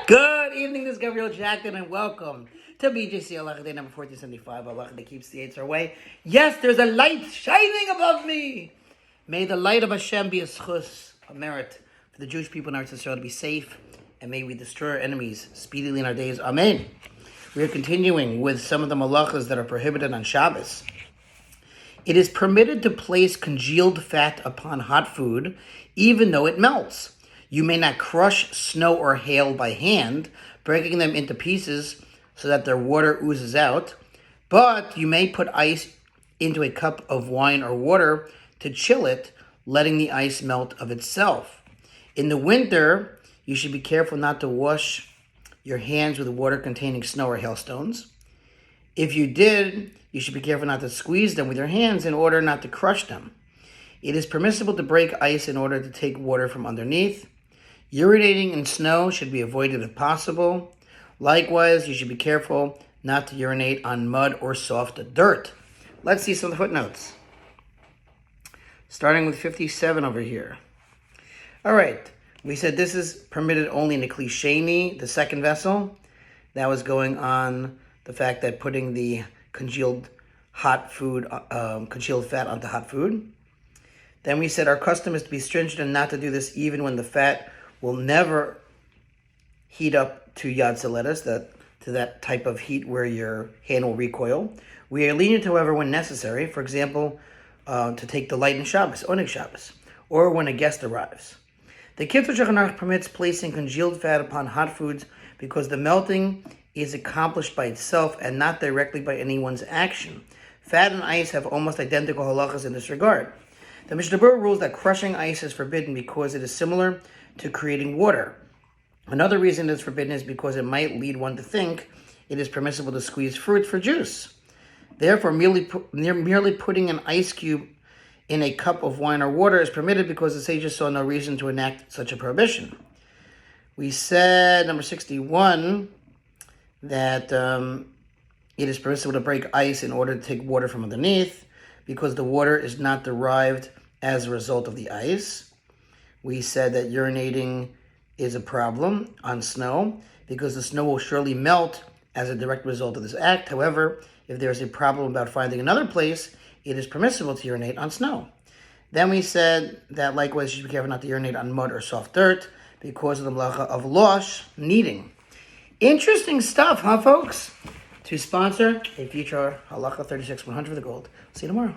Good evening, this is Gavriel Jacknin, and welcome to BJC Halacha A number 1475, Halacha that keeps the Yetzer Hara Away. Yes, there's a light shining above me. May the light of Hashem be a schus, a merit for the Jewish people in Eretz Yisrael to be safe, and may we destroy our enemies speedily in our days. Amen. We are continuing with some of the malachas that are prohibited on Shabbos. It is permitted to place congealed fat upon hot food, even though it melts. You may not crush snow or hail by hand, breaking them into pieces so that their water oozes out, but you may put ice into a cup of wine or water to chill it, letting the ice melt of itself. In the winter, you should be careful not to wash your hands with water containing snow or hailstones. If you did, you should be careful not to squeeze them with your hands in order not to crush them. It is permissible to break ice in order to take water from underneath. Urinating in snow should be avoided if possible. Likewise, you should be careful not to urinate on mud or soft dirt. Let's see some of the footnotes. Starting with 57 over here. All right, we said this is permitted only in the klisheni, the second vessel. That was going on the fact that putting the congealed fat onto hot food. Then we said our custom is to be stringent and not to do this even when the fat will never heat up to yad seletas, to that type of heat where your hand will recoil. We are lenient, however, when necessary. For example, to take the light in Shabbos, Oneg Shabbos, or when a guest arrives. The Kitzur Shulchan Aruch permits placing congealed fat upon hot foods because the melting is accomplished by itself and not directly by anyone's action. Fat and ice have almost identical halachas in this regard. The Mishnah Berurah rules that crushing ice is forbidden because it is similar to creating water. Another reason it's forbidden is because it might lead one to think it is permissible to squeeze fruit for juice. Therefore, merely putting an ice cube in a cup of wine or water is permitted because the sages saw no reason to enact such a prohibition. We said, number 61, that it is permissible to break ice in order to take water from underneath because the water is not derived as a result of the ice. We said that urinating is a problem on snow because the snow will surely melt as a direct result of this act. However, if there is a problem about finding another place, it is permissible to urinate on snow. Then we said that likewise you should be careful not to urinate on mud or soft dirt because of the malacha of losh, kneading. Interesting stuff, huh, folks? To sponsor a future Halacha 36-100 for the gold. See you tomorrow.